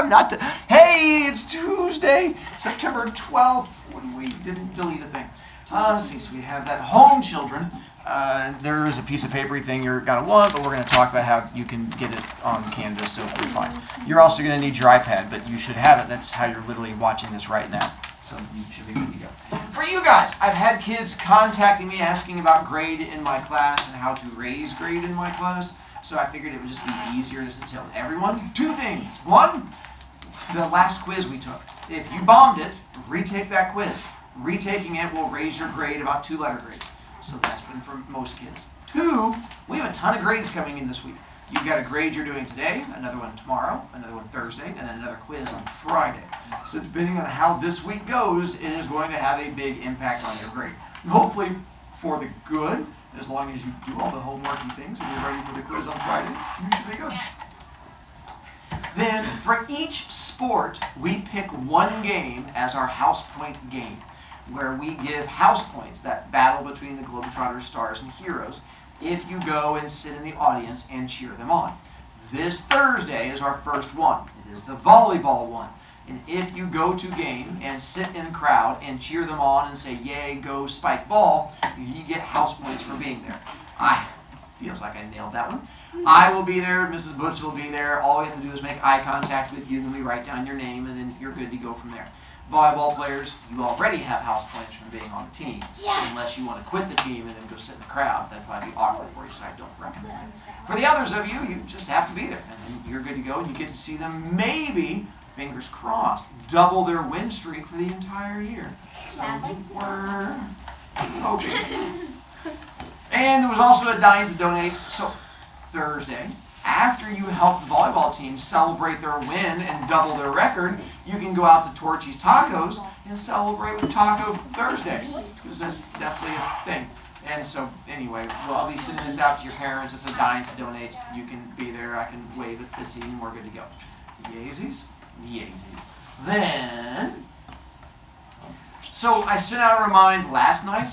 I'm not. Hey, it's Tuesday, September 12th, when we didn't delete a thing. Let's see, so we have that home children. There is a piece of papery thing you're going to want, but we're going to talk about how you can get it on Canvas, so you're fine. You're also going to need your iPad, but you should have it. That's how you're literally watching this right now. So you should be good to go. For you guys, I've had kids contacting me asking about grade in my class and how to raise grade in my class. So I figured it would just be easier just to tell everyone two things. One, the last quiz we took. If you bombed it, retake that quiz. Retaking it will raise your grade about 2 letter grades. So that's been for most kids. 2, we have a ton of grades coming in this week. You've got a grade you're doing today, another one tomorrow, another one Thursday, and then another quiz on Friday. So depending on how this week goes, it is going to have a big impact on your grade. And hopefully for the good, as long as you do all the homework and things and you're ready for the quiz on Friday, you should be good. Then for each sport, we pick one game as our house point game, where we give house points, that battle between the Globetrotters, Stars, and Heroes, if you go and sit in the audience and cheer them on. This Thursday is our first one. It is the volleyball one. And if you go to game and sit in the crowd and cheer them on and say, yay, go spike ball, you get house points for being there. Feels like I nailed that one. I will be there, Mrs. Butch will be there. All we have to do is make eye contact with you, then we write down your name, and then you're good to go from there. Volleyball players, you already have house points from being on the team. Yes. Unless you want to quit the team and then go sit in the crowd. That'd probably be awkward for you, so I don't recommend it. For the others of you, you just have to be there. And then you're good to go, and you get to see them maybe, fingers crossed, double their win streak for the entire year. So we're hoping. And there was also a dime to donate. So Thursday, after you help the volleyball team celebrate their win and double their record, you can go out to Torchy's Tacos and celebrate with Taco Thursday, because that's definitely a thing. And so, anyway, I'll be sending this out to your parents. It's a dime to donate. You can be there. I can wave at Fitzy, and we're good to go. Yeezys? Yeezys. Then, so I sent out a remind last night.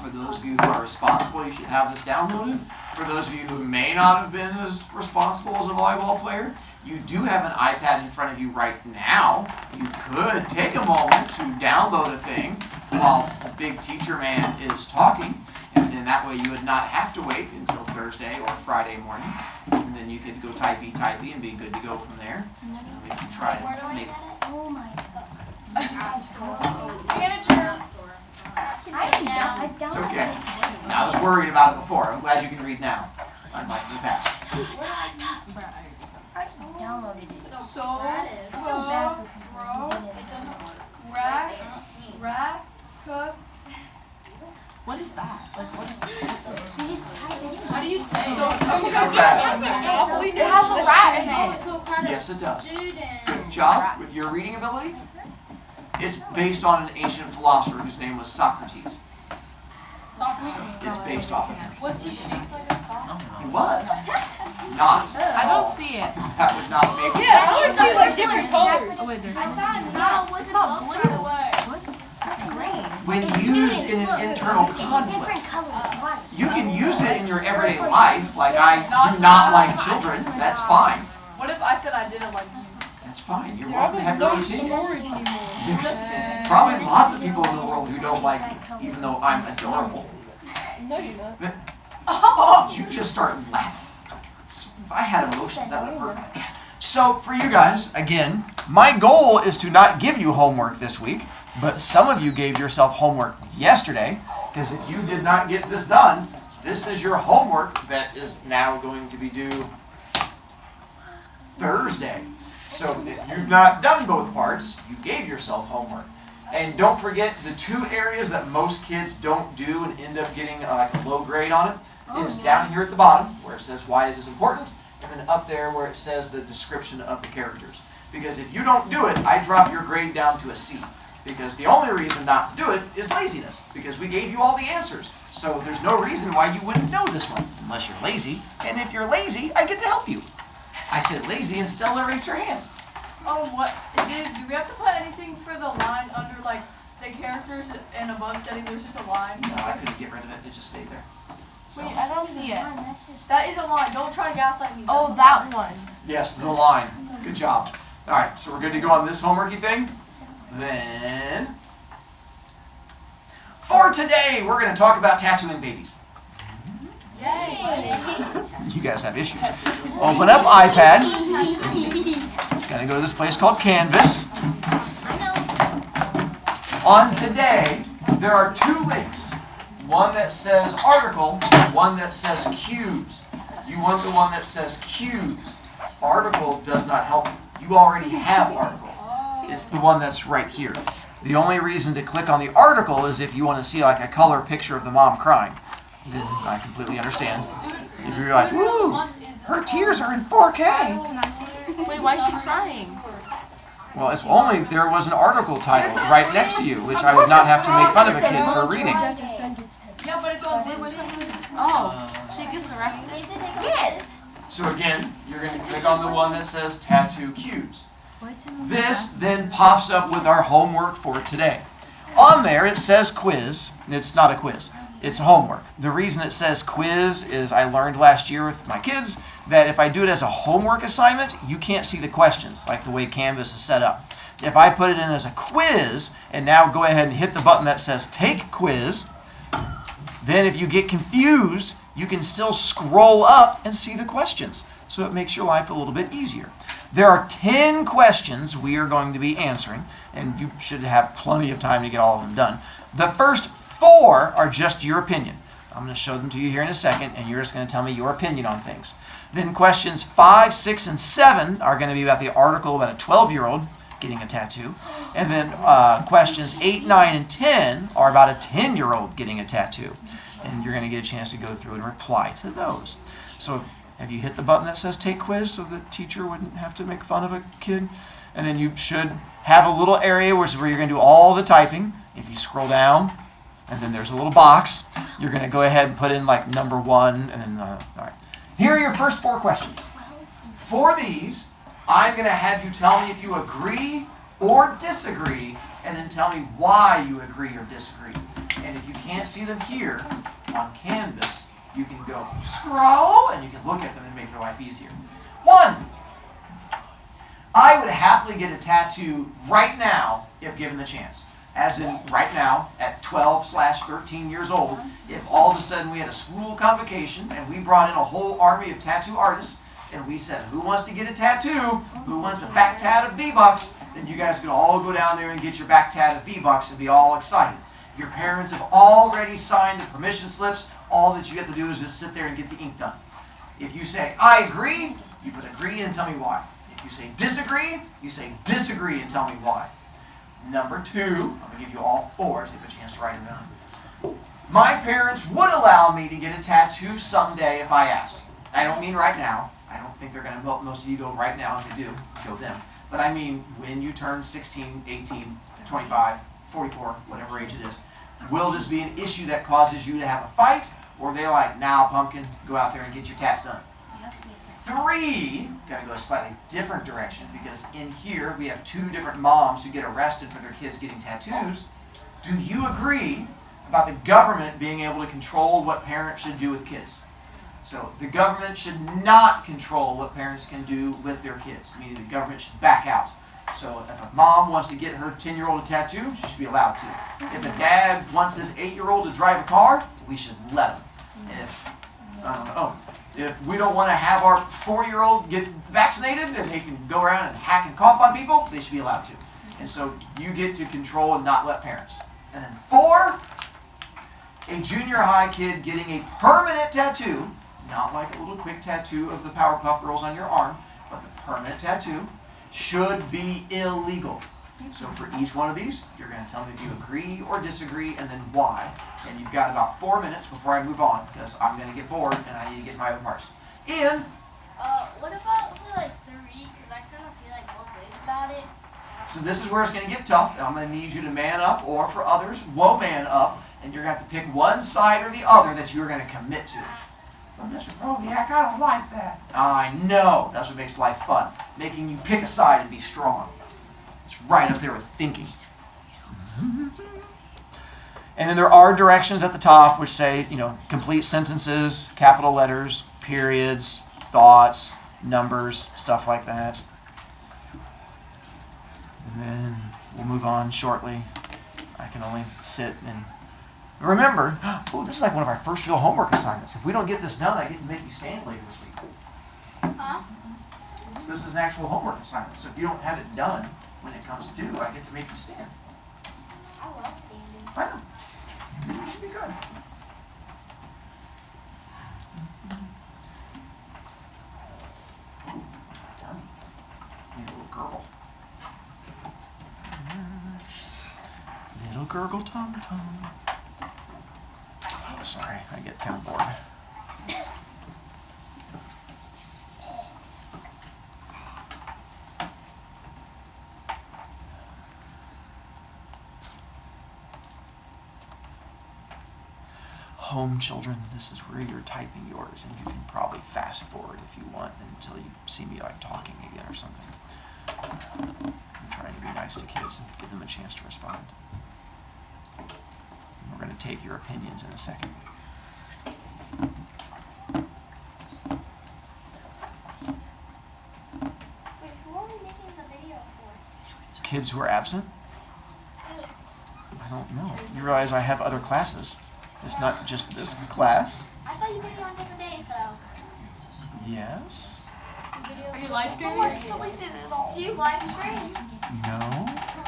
For those of you who are responsible, you should have this downloaded. For those of you who may not have been as responsible as a volleyball player, you do have an iPad in front of you right now. You could take a moment to download a thing while the big teacher man is talking, and then that way you would not have to wait until Thursday or Friday morning. And then you could go typey and be good to go from there. We can try to make. Oh my God. It's okay. I was worried about it before. I'm glad you can read now, unlike in the past. What is that? Like, what is this? How do you say it? It has a rat in it. Yes, it does. Good job with your reading ability. It's based on an ancient philosopher whose name was Socrates. So it's based off of him. Was he shaped like a sock? He was. Not. I don't see it. That would not make sense. Yeah, I see like different colors. Oh wait, there's It's not blue. When used in an internal conflict, you can use it in your everyday life, like I do not like children. That's fine. What if I said I didn't like you? That's fine. You're welcome to have your own opinion. There's probably lots of people in the world who don't like me, even though I'm adorable. No, you're not. Oh, you just start laughing. If I had emotions, that would hurt me. So for you guys, again, my goal is to not give you homework this week, but some of you gave yourself homework yesterday, because if you did not get this done, this is your homework that is now going to be due Thursday. So if you've not done both parts, you gave yourself homework. And don't forget the 2 areas that most kids don't do and end up getting a low grade on it is down here at the bottom where it says why is this important, and then up there where it says the description of the characters. Because if you don't do it, I drop your grade down to a C. Because the only reason not to do it is laziness, because we gave you all the answers. So there's no reason why you wouldn't know this one, unless you're lazy. And if you're lazy, I get to help you. I said lazy and Stella raised her hand. Oh, what? Do we have to put anything for the line under, like, the characters and above setting? There's just a line? No, I couldn't get rid of it. It just stayed there. So. Wait, I don't see it. That is a line. Don't try to gaslight me. Oh, that one. Yes, the line. Good job. All right, so we're good to go on this homeworky thing? Then, for today, we're going to talk about tattooing babies. You guys have issues. Open up iPad. Going to go to this place called Canvas. On today, there are 2 links. One that says article, one that says cues. You want the one that says cues. Article does not help you. You already have article. It's the one that's right here. The only reason to click on the article is if you want to see like a color picture of the mom crying. Then I completely understand. If you're like, woo, her tears are in 4K. Wait, why is she crying? Well, if only there was an article title right next to you, which I would not have to make fun of a kid for reading. Yeah, but it's on Disney. Oh, she gets arrested? Yes. So again, you're going to click on the one that says tattoo cues. This then pops up with our homework for today. On there it says quiz. It's not a quiz. It's homework. The reason it says quiz is I learned last year with my kids that if I do it as a homework assignment, you can't see the questions like the way Canvas is set up. If I put it in as a quiz and now go ahead and hit the button that says take quiz, then if you get confused, you can still scroll up and see the questions. So it makes your life a little bit easier. There are 10 questions we are going to be answering, and you should have plenty of time to get all of them done. The first 4 are just your opinion. I'm going to show them to you here in a second, and you're just going to tell me your opinion on things. Then questions 5, 6, and 7 are going to be about the article about a 12-year-old getting a tattoo. And then questions 8, 9, and 10 are about a 10-year-old getting a tattoo. And you're going to get a chance to go through and reply to those. So have you hit the button that says take quiz so the teacher wouldn't have to make fun of a kid? And then you should have a little area where you're going to do all the typing. If you scroll down, and then there's a little box, you're going to go ahead and put in like number 1, and then, all right. Here are your first 4 questions. For these, I'm going to have you tell me if you agree or disagree, and then tell me why you agree or disagree. And if you can't see them here on Canvas, you can go scroll and you can look at them and make your life easier. 1. I would happily get a tattoo right now if given the chance. As in right now at 12/13 years old, if all of a sudden we had a school convocation and we brought in a whole army of tattoo artists and we said, who wants to get a tattoo? Who wants a back tat of V-Bucks? Then you guys could all go down there and get your back tat of V-Bucks and be all excited. Your parents have already signed the permission slips. All that you have to do is just sit there and get the ink done. If you say, I agree, you put agree and tell me why. If you say disagree, you say disagree and tell me why. Number 2, I'm going to give you all 4 to give a chance to write them down. My parents would allow me to get a tattoo someday if I asked. I don't mean right now. I don't think they're going to help most of you go right now. If they do, go them. But I mean when you turn 16, 18, 25, 44, whatever age it is. Will this be an issue that causes you to have a fight? Or are they like, now pumpkin, go out there and get your tats done? 3, gotta go a slightly different direction because in here we have 2 different moms who get arrested for their kids getting tattoos. Do you agree about the government being able to control what parents should do with kids? So the government should not control what parents can do with their kids, meaning the government should back out. So if a mom wants to get her 10-year-old a tattoo, she should be allowed to. If a dad wants his 8-year-old to drive a car, we should let him. If we don't want to have our 4-year-old get vaccinated and they can go around and hack and cough on people, they should be allowed to. And so you get to control and not let parents. And then 4, a junior high kid getting a permanent tattoo, not like a little quick tattoo of the Powerpuff Girls on your arm, but the permanent tattoo, should be illegal. So for each one of these, you're going to tell me if you agree or disagree and then why. And you've got about 4 minutes before I move on because I'm going to get bored and I need to get my other parts. Ian? What about for like 3? Because I kind of feel like both ways about it. So this is where it's going to get tough, and I'm going to need you to man up, or for others, whoa man up, and you're going to have to pick one side or the other that you're going to commit to. But Mr. Brovicast, I don't like that. I know. That's what makes life fun. Making you pick a side and be strong. It's right up there with thinking. And then there are directions at the top which say, complete sentences, capital letters, periods, thoughts, numbers, stuff like that. And then we'll move on shortly. I can only sit and remember, oh, this is like one of our first real homework assignments. If we don't get this done, I get to make you stand later this week. Huh? So this is an actual homework assignment. So if you don't have it done when it comes due, I get to make you stand. I love standing. I know. You should be good. Tummy. Need a little gurgle. Little gurgle tum tum. Oh, sorry, I get kind of bored. Home children, this is where you're typing yours, and you can probably fast forward if you want until you see me like talking again or something. I'm trying to be nice to kids and give them a chance to respond. We're going to take your opinions in a second. Wait, who are we making the video for? Kids who are absent? I don't know. You realize I have other classes. It's not just this class. I thought you video on different days though. Yes. Are you live streaming? Do you live stream? No.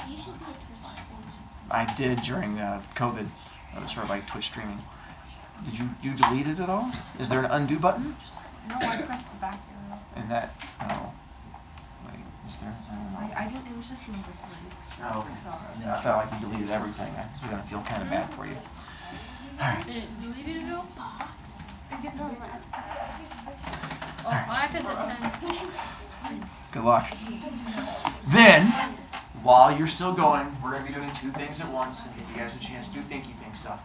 You should be a Twitch streamer. I did during COVID. I was sort of like Twitch streaming. Did you delete it at all? Is there an undo button? No, I pressed the back arrow. And that, oh. Wait, is there? I don't know. I didn't, it was just not this one. Oh, okay. Sorry. I felt like you deleted everything. I'm going to feel kind of bad for you. Alright. Deleted it all? No, that's Oh, mine is at 10. Good luck. Then, while you're still going, we're going to be doing two things at once and give you guys a chance to do thinky thing stuff.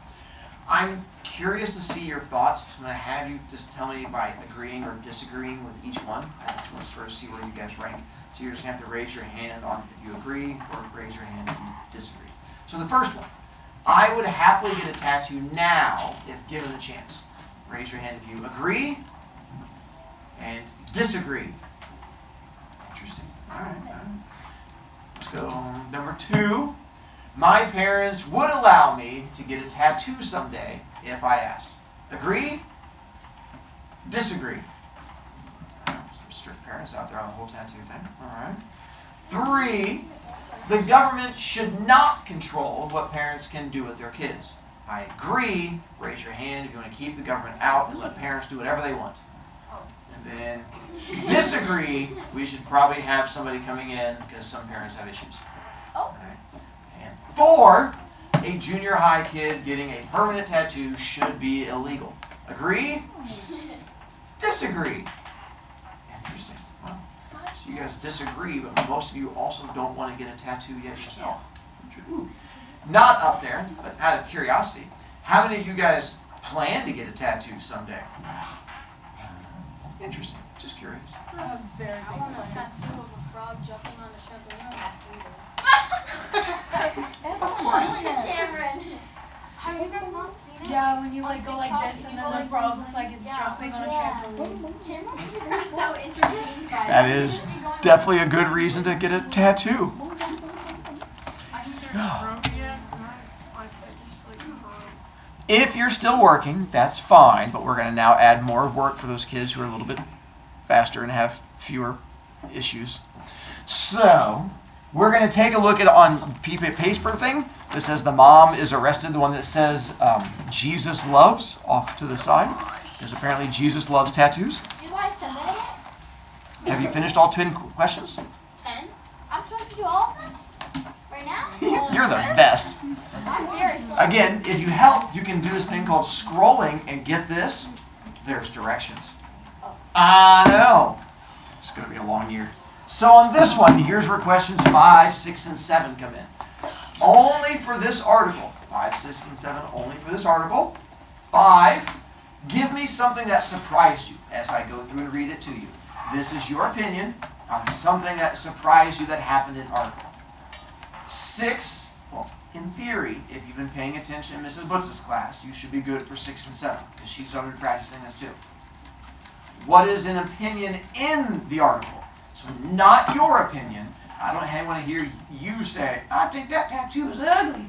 I'm curious to see your thoughts. I'm going to have you just tell me by agreeing or disagreeing with each one. I just want to sort of see where you guys rank. So you're just going to have to raise your hand on if you agree or raise your hand if you disagree. So the first one. I would happily get a tattoo now if given the chance. Raise your hand if you agree and disagree. Interesting. All right. Let's go. Number 2. My parents would allow me to get a tattoo someday if I asked. Agree? Disagree? Some strict parents out there on the whole tattoo thing. All right. 3. The government should not control what parents can do with their kids. I agree. Raise your hand if you want to keep the government out and let parents do whatever they want. And then disagree. We should probably have somebody coming in because some parents have issues. Oh. Right. And 4, a junior high kid getting a permanent tattoo should be illegal. Agree? Disagree? Interesting. Well, so you guys disagree, but most of you also don't want to get a tattoo yet yourself. Ooh. Not up there, but out of curiosity, how many of you guys plan to get a tattoo someday? Interesting. Just curious. I have very I big want a plans. tattoo of a frog jumping on a trampoline. Of course. Cameron. Have you guys not seen it? Yeah, when you like On go like TikTok, this and you then go the like frog this, looks like it's yeah, jumping on a yeah. trampoline. Cameron's so entertained by it. That is definitely a good reason to get a tattoo. If you're still working, that's fine, but we're going to now add more work for those kids who are a little bit faster and have fewer issues. So, we're going to take a look at on paper thing that says the mom is arrested, the one that says Jesus loves off to the side, because apparently Jesus loves tattoos. You guys submit it? Have you finished all 10 questions? 10? I'm supposed to do all of them? Right now? You're the best. I'm very slow. Again, if you help, you can do this thing called scrolling and get this. There's directions. I know. It's going to be a long year. So on this one, here's where questions 5, 6, and 7 come in. Only for this article. 5, 6, and 7 only for this article. 5, give me something that surprised you as I go through and read it to you. This is your opinion on something that surprised you that happened in article. 6, well, in theory, if you've been paying attention in Mrs. Butz's class, you should be good for 6 and 7, because she's already practicing this too. What is an opinion in the article? So not your opinion, I don't want to hear you say, I think that tattoo is ugly.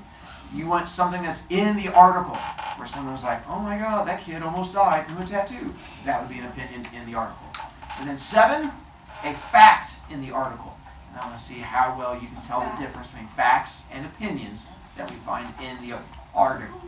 You want something that's in the article, where someone's like, oh my God, that kid almost died from a tattoo. That would be an opinion in the article. And then 7, a fact in the article. And I want to see how well you can tell the difference between facts and opinions that we find in the article.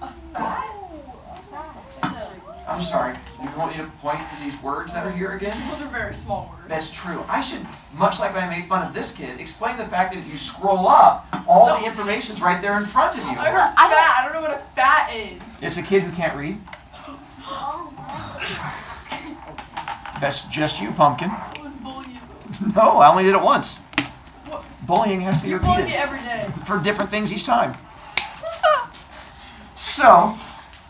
I'm sorry, you want me to point to these words that are here again? Those are very small words. That's true. I should, much like when I made fun of this kid, explain the fact that if you scroll up, all the information's right there in front of you. I heard fat. I don't know what a fat is. It's a kid who can't read. That's just you, Pumpkin. What was bullyism? No, I only did it once. What? Bullying has to be You bully me repeated every day. for different things each time. So,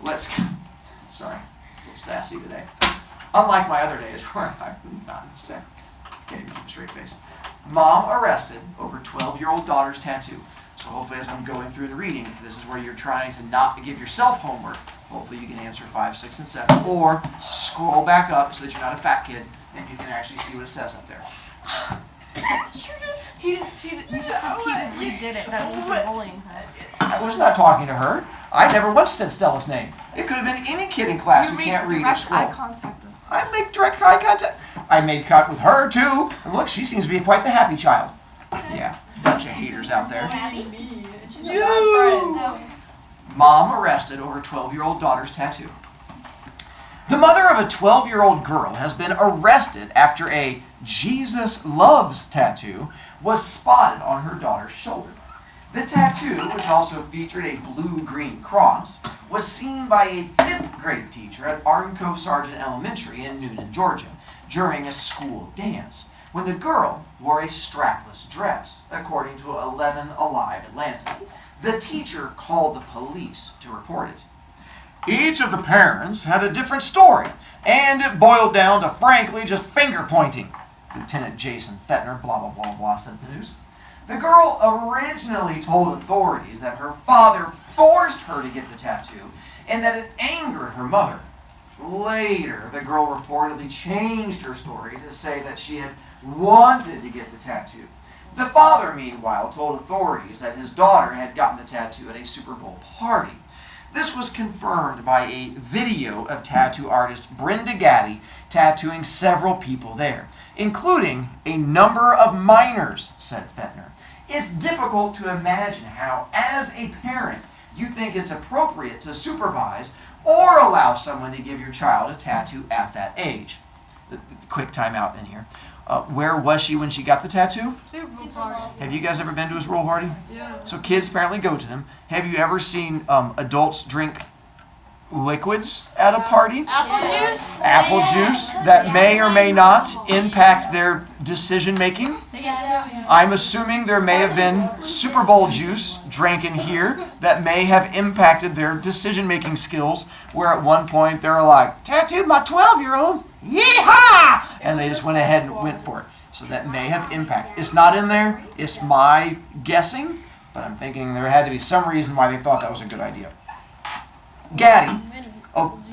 let's, sorry, a little sassy today. Unlike my other days where I'm not sassy. Can't even keep a straight face. Mom arrested over 12-year-old daughter's tattoo. So hopefully as I'm going through the reading, this is where you're trying to not give yourself homework. Hopefully you can answer 5, 6, and 7. Or scroll back up so that you're not a fat kid and you can actually see what it says up there. You just repeatedly did it. That means you're bullying her. I was not talking to her. I never once said Stella's name. It could have been any kid in class who can't read or direct scroll. eye contact with her. I make direct eye contact. I made contact with her too. And look, she seems to be quite the happy child. Yeah, bunch of haters out there. Me. She's a bad friend. Mom arrested over 12-year-old daughter's tattoo. The mother of a 12-year-old girl has been arrested after a Jesus Loves tattoo was spotted on her daughter's shoulder. The tattoo, which also featured a blue-green cross, was seen by a 5th grade teacher at Ardenco Sargent Elementary in Noonan, Georgia, during a school dance, when the girl wore a strapless dress, according to 11 Alive Atlanta. The teacher called the police to report it. Each of the parents had a different story, and it boiled down to frankly just finger-pointing. Lieutenant Jason Fettner, blah, blah, blah, blah, said the news. The girl originally told authorities that her father forced her to get the tattoo and that it angered her mother. Later, the girl reportedly changed her story to say that she had wanted to get the tattoo. The father, meanwhile, told authorities that his daughter had gotten the tattoo at a Super Bowl party. This was confirmed by a video of tattoo artist Brenda Gaddy tattooing several people there, including a number of minors, said Fettner. It's difficult to imagine how, as a parent, you think it's appropriate to supervise or allow someone to give your child a tattoo at that age. The quick time out in here. Where was she when she got the tattoo? Super Bowl. Have you guys ever been to a Super Bowl party? Yeah. So kids apparently go to them. Have you ever seen adults drink liquids at a party? Apple juice? Apple juice that may or may not impact their decision making. Yes. I'm assuming there may have been Super Bowl juice drank in here that may have impacted their decision making skills, where at one point they were like, tattooed my 12-year-old, yeehaw! And they just went ahead and went for it. So that may have impacted. It's not in there, it's my guessing, but I'm thinking there had to be some reason why they thought that was a good idea. Gaddy,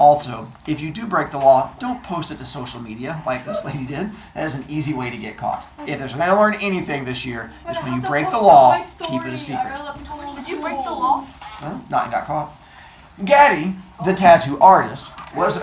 also, if you do break the law, don't post it to social media like this lady did. That is an easy way to get caught. If there's going to learn anything this year, is when you break the law, keep it a secret. Did you break the law? Well, not got caught. Gaddy, the tattoo artist, was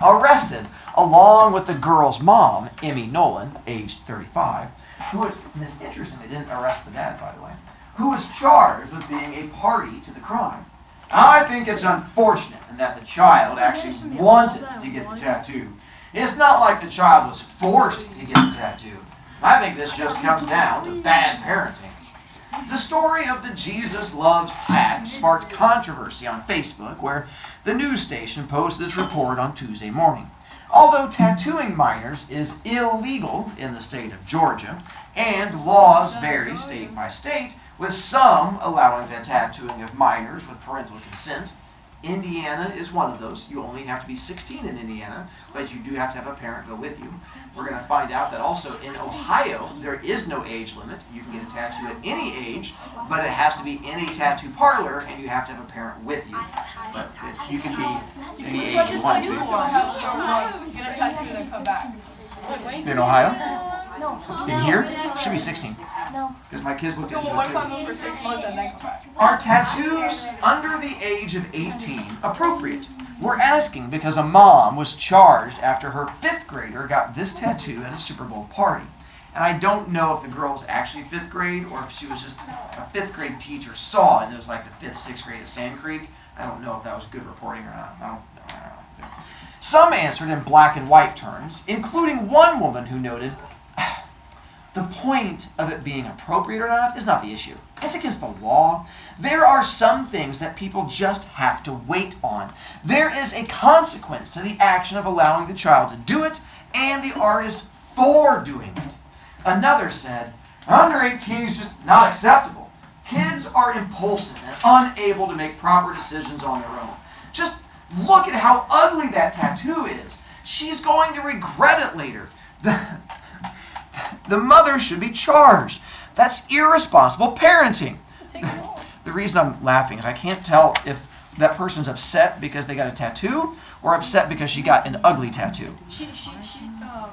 arrested along with the girl's mom, Emmy Nolan, aged 35, who was, and it's interesting they didn't arrest the dad, by the way, who was charged with being a party to the crime. I think it's unfortunate in that the child actually wanted to get the tattoo. It's not like the child was forced to get the tattoo. I think this just comes down to bad parenting. The story of the Jesus Loves tat sparked controversy on Facebook, where the news station posted its report on Tuesday morning. Although tattooing minors is illegal in the state of Georgia, and laws vary state by state, with some allowing the tattooing of minors with parental consent. Indiana is one of those. You only have to be 16 in Indiana, but you do have to have a parent go with you. We're going to find out that also in Ohio, there is no age limit. You can get a tattoo at any age, but it has to be in a tattoo parlor, and you have to have a parent with you. But you can be any age you want to. Get a tattoo and then come back. In Ohio? No. In here? Should be 16. No. Because my kids looked No, into what it if I too. move for 6 months and then come back? Are tattoos under the age of 18 appropriate? We're asking because a mom was charged after her 5th grader got this tattoo at a Super Bowl party. And I don't know if the girl was actually 5th grade or if she was just a 5th grade teacher saw it and it was like the 5th, 6th grade at Sand Creek. I don't know if that was good reporting or not. I don't know. Some answered in black and white terms, including one woman who noted, the point of it being appropriate or not is not the issue. It's against the law. There are some things that people just have to wait on. There is a consequence to the action of allowing the child to do it and the artist for doing it. Another said, under 18 is just not acceptable. Kids are impulsive and unable to make proper decisions on their own. Just look at how ugly that tattoo is. She's going to regret it later. The mother should be charged. That's irresponsible parenting. The reason I'm laughing is I can't tell if that person's upset because they got a tattoo or upset because she got an ugly tattoo.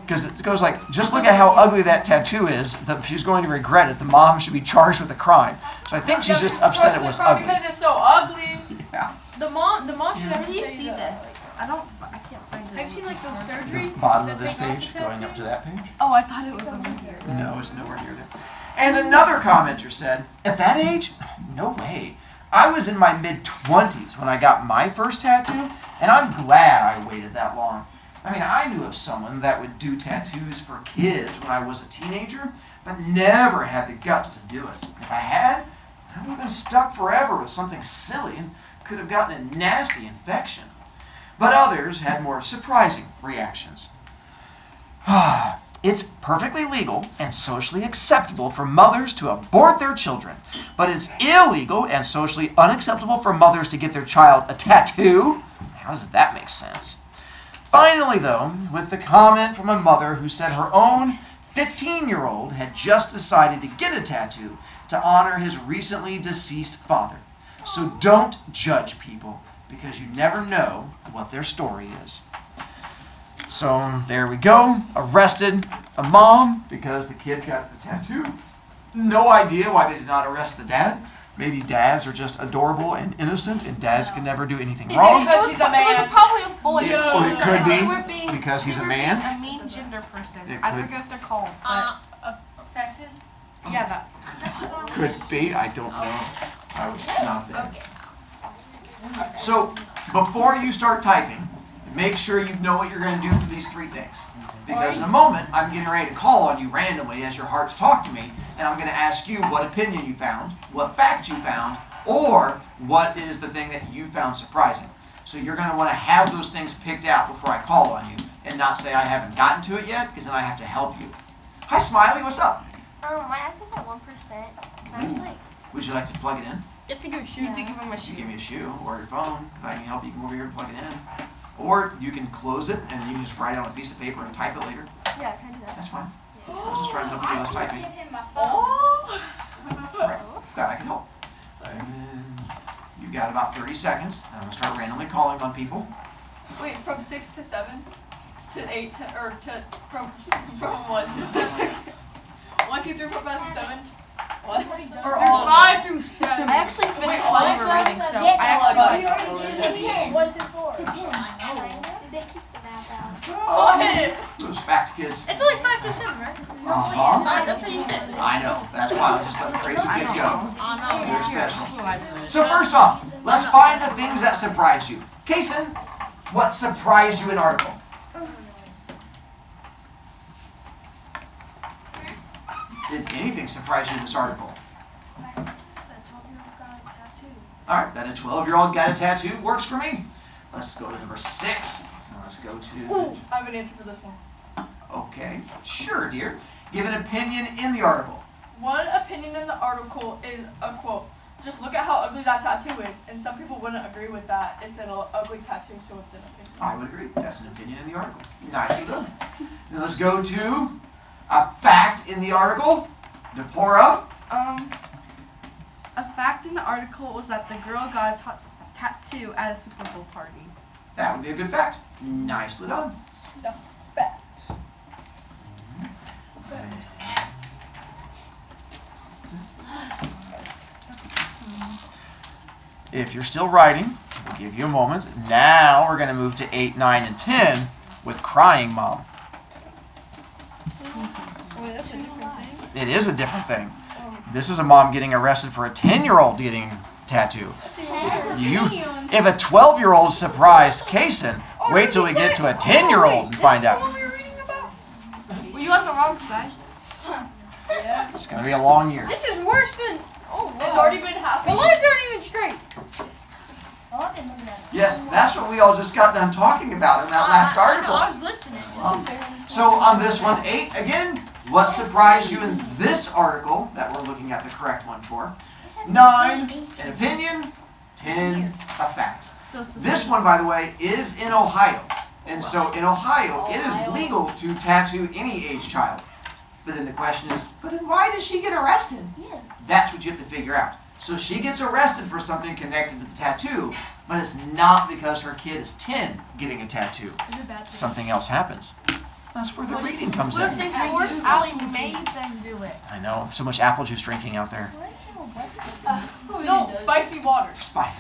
Because it goes like, just look at how ugly that tattoo is. She's going to regret it. The mom should be charged with a crime. So I think she's just upset it was ugly. Because it's so ugly. Yeah. The mom should have. Where do you see this? I can't find it. Have you seen like those surgery? Bottom that of this take off page, the going up to that page. Oh, I thought it was over here. No, it's nowhere near there. And another commenter said, at that age, no way. I was in my mid-20s when I got my first tattoo, and I'm glad I waited that long. I mean, I knew of someone that would do tattoos for kids when I was a teenager, but never had the guts to do it. If I had, I would have been stuck forever with something silly and could have gotten a nasty infection. But others had more surprising reactions. It's perfectly legal and socially acceptable for mothers to abort their children, but it's illegal and socially unacceptable for mothers to get their child a tattoo. How does that make sense? Finally, though, with the comment from a mother who said her own 15-year-old had just decided to get a tattoo to honor his recently deceased father. So don't judge people, because you never know what their story is. So there we go. Arrested a mom because the kid got the tattoo. No idea why they did not arrest the dad. Maybe dads are just adorable and innocent, and dads can never do anything wrong. Because he's a It was man. probably a boy. Or it could They were being- be because he's a They were man. being a mean gender person. It I could- forget what they're called. But Sexist. yeah, that. Could be. I don't know. I was not there. Okay. So before you start typing, make sure you know what you're going to do for these 3 things. Because in a moment, I'm getting ready to call on you randomly as your hearts talk to me, and I'm going to ask you what opinion you found, what fact you found, or what is the thing that you found surprising. So you're going to want to have those things picked out before I call on you, and not say I haven't gotten to it yet, because then I have to help you. Hi, Smiley, what's up? My app is at 1%. I was like, Would you like to plug it in? You have to give a shoe. You have to give him a You shoe. give me a shoe or your phone. If I can help you, come over here and plug it in. Or you can close it and then you can just write it on a piece of paper and type it later. yeah, can I do that? That's fine. I was just trying to help you do less typing. him my Oh. Right. Glad I can help. And then you got about 30 seconds. I'm going to start randomly calling on people. Wait, from 6 to 7? To 8 to, or to, from 1 to 7? 1, 2, 3, 4, 5, 6, 7? What? Or all of them? 5 through 7. I actually finished Wait, while all you were of them? reading, so Yes, I all of actually. them. To 10. 1 through 4. To 10. Did they keep the math out? What? Those fact kids. It's only 5 through 7, right? Uh-huh. Fine, that's what you said. I know. That's why I was just letting crazy kids go. They're special. That's what I read. So first off, let's find the things that surprised you. Kason, what surprised you in article? Did anything surprise you in this article? Alright, that a 12-year-old got a tattoo works for me. Let's go to number 6. Let's go to... Ooh, I have an answer for this one. Okay, sure, dear. Give an opinion in the article. One opinion in the article is a quote. Just look at how ugly that tattoo is. And some people wouldn't agree with that. It's an ugly tattoo, so it's an opinion. I would agree. That's an opinion in the article. Nicely done. Now let's go to a fact in the article. Deborah. A fact in the article was that the girl got a tattoo at a Super Bowl party. That would be a good fact. Nicely done. The fact. If you're still writing, we'll give you a moment. Now we're going to move to 8, 9, and 10 with crying mom. Wait, that's a different thing. It is a different thing. This is a mom getting arrested for a 10-year-old getting a tattoo. If a 12-year-old surprised Kason, wait till we get to a 10-year-old and find out. Were you on the wrong side? Yeah. It's going to be a long year. This is worse than. Oh, It's wow. already been half. The lines aren't even straight. Oh, I've been looking at it. Yes, that's what we all just got done talking about in that last I article. was listening. So on this one, 8, again, what surprised you in this article that we're looking at the correct one for? 9, an opinion. 10, a fact. So it's the This same. one, by the way, is in Ohio. And so in Ohio, it is legal to tattoo any age child. But then the question is, but then why does she get arrested? Yeah. That's what you have to figure out. So she gets arrested for something connected to the tattoo, but it's not because her kid is 10 getting a tattoo. Is it bad? Something else happens. That's where the reading comes What if in. they forced Allie made them do it? I know, so much apple juice drinking out there. No, spicy water. Spite.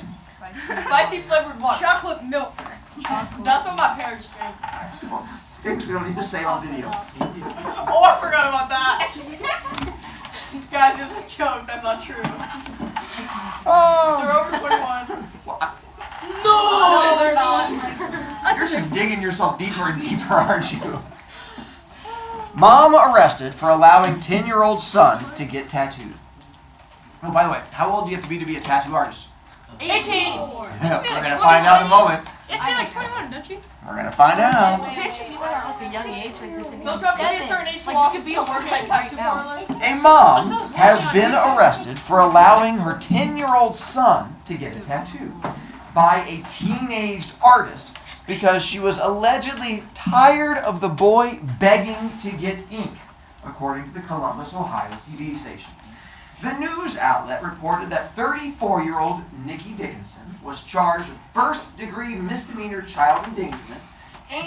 Spicy flavored water. Chocolate milk. That's what my parents drink. Things we don't need to say on video. Oh, I forgot about that. Guys, it's a joke. That's not true. They're over 21. Well, No, they're not. you're just digging yourself deeper and deeper, aren't you? Mom arrested for allowing 10-year-old son to get tattooed. Oh, by the way, how old do you have to be a tattoo artist? 18. We're going to find out in a moment. It's like 21, don't you? We're going to find out. Can't you do that at like a young age? Like they Don't you have to be a certain age to Like, walk you could be to a work worker at right tattoo now. parlors? A mom has been arrested for allowing her 10-year-old son to get a tattoo by a teenaged artist because she was allegedly tired of the boy begging to get ink, according to the Columbus, Ohio TV station. The news outlet reported that 34-year-old Nikki Dickinson was charged with first-degree misdemeanor child endangerment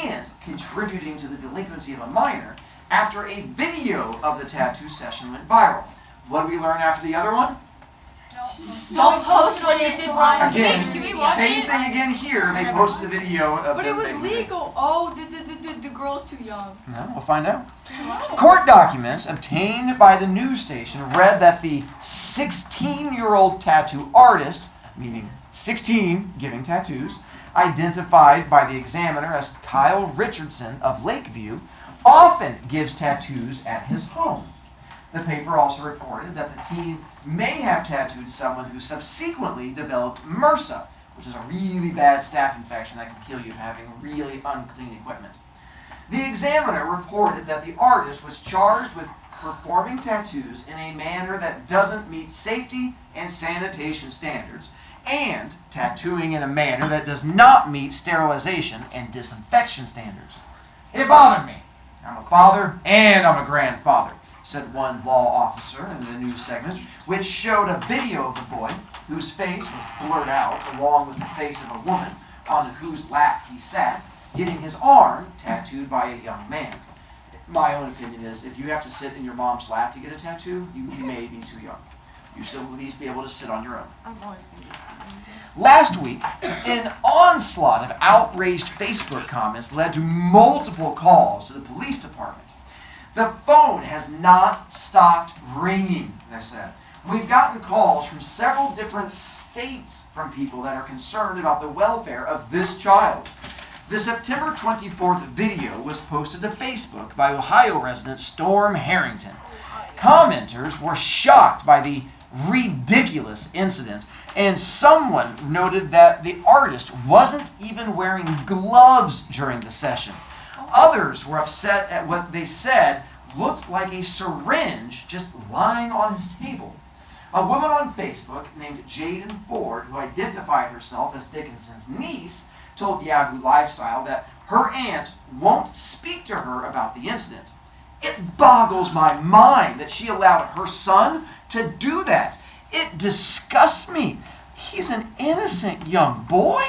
and contributing to the delinquency of a minor after a video of the tattoo session went viral. What did we learn after the other one? Don't post what you did wrong. Again, Can we watch same it? thing again here. They posted a video of But it them was begging. legal. Oh, the girl's too young. No, we'll find out. Court documents obtained by the news station read that the 16-year-old tattoo artist, meaning 16 giving tattoos, identified by the examiner as Kyle Richardson of Lakeview, often gives tattoos at his home. The paper also reported that the teen may have tattooed someone who subsequently developed MRSA, which is a really bad staph infection that can kill you for having really unclean equipment. The Examiner reported that the artist was charged with performing tattoos in a manner that doesn't meet safety and sanitation standards, and tattooing in a manner that does not meet sterilization and disinfection standards. It bothered me. I'm a father and I'm a grandfather, said one law officer in the news segment, which showed a video of the boy whose face was blurred out along with the face of a woman on whose lap he sat, getting his arm tattooed by a young man. My own opinion is if you have to sit in your mom's lap to get a tattoo, you may be too young. You should at least be able to sit on your own. I'm always going to do that. Last week, an onslaught of outraged Facebook comments led to multiple calls to the police department. The phone has not stopped ringing, they said. We've gotten calls from several different states from people that are concerned about the welfare of this child. The September 24th video was posted to Facebook by Ohio resident Storm Harrington. Commenters were shocked by the ridiculous incident, and someone noted that the artist wasn't even wearing gloves during the session. Others were upset at what they said looked like a syringe just lying on his table. A woman on Facebook named Jaden Ford, who identified herself as Dickinson's niece, told Yahoo Lifestyle that her aunt won't speak to her about the incident. It boggles my mind that she allowed her son to do that. It disgusts me. He's an innocent young boy.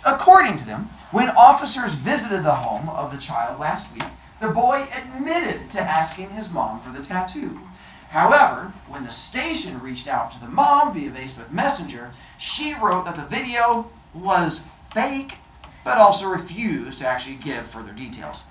According to them, when officers visited the home of the child last week, the boy admitted to asking his mom for the tattoo. However, when the station reached out to the mom via Facebook Messenger, she wrote that the video was fake, but also refused to actually give further details.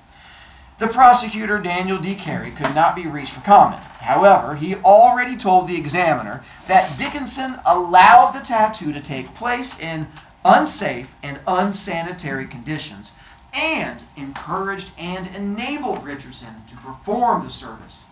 The prosecutor, Daniel D. Carey, could not be reached for comment. However, he already told the Examiner that Dickinson allowed the tattoo to take place in unsafe and unsanitary conditions and encouraged and enabled Richardson to perform the service.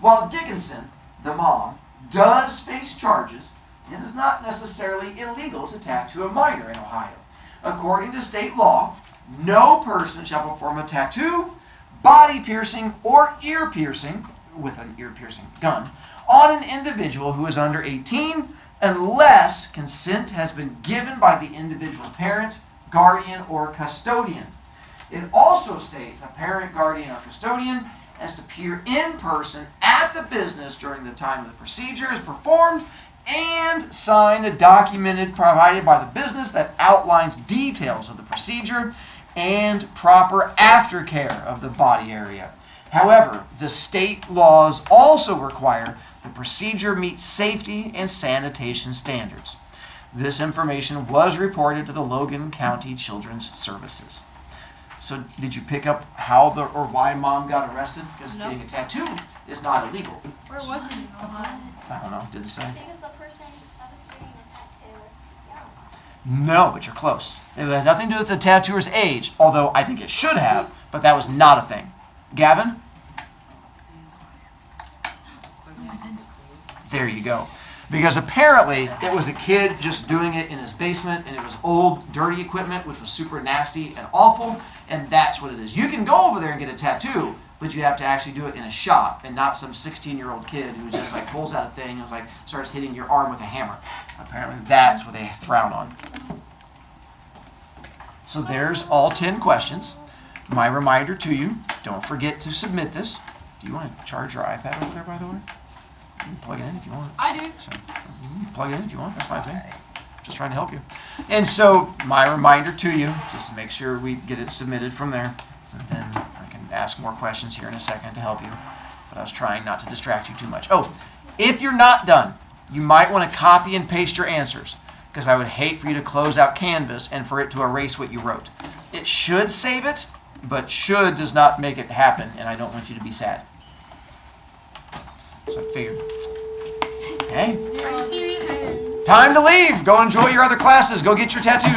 While Dickinson, the mom, does face charges, it is not necessarily illegal to tattoo a minor in Ohio. According to state law, no person shall perform a tattoo, body piercing, or ear piercing, with an ear piercing gun, on an individual who is under 18 unless consent has been given by the individual's parent, guardian, or custodian. It also states a parent, guardian, or custodian has to appear in person at the business during the time the procedure is performed and sign a document provided by the business that outlines details of the procedure and proper aftercare of the body area. However, the state laws also require the procedure meet safety and sanitation standards. This information was reported to the Logan County Children's Services. So did you pick up how or why mom got arrested? Because No. getting a tattoo is not illegal. Where was it in Ohio? I don't know, didn't say. Because the person that was getting the tattoo was young. No, but you're close. It had nothing to do with the tattooer's age, although I think it should have, but that was not a thing. Gavin? There you go. Because apparently it was a kid just doing it in his basement, and it was old, dirty equipment, which was super nasty and awful, and that's what it is. You can go over there and get a tattoo, but you have to actually do it in a shop, and not some 16-year-old kid who just like pulls out a thing and was like starts hitting your arm with a hammer. Apparently that's what they frown on. So there's all 10 questions. My reminder to you, don't forget to submit this. Do you want to charge your iPad over there, by the way? You can plug it in if you want. I do. So, you can plug it in if you want. That's my thing. Just trying to help you. And so my reminder to you, just to make sure we get it submitted from there. And then I can ask more questions here in a second to help you. But I was trying not to distract you too much. Oh, if you're not done, you might want to copy and paste your answers, because I would hate for you to close out Canvas and for it to erase what you wrote. It should save it, but should does not make it happen, and I don't want you to be sad. So I figured. Okay. Are you serious? Time to leave. Go enjoy your other classes. Go get your tattoos.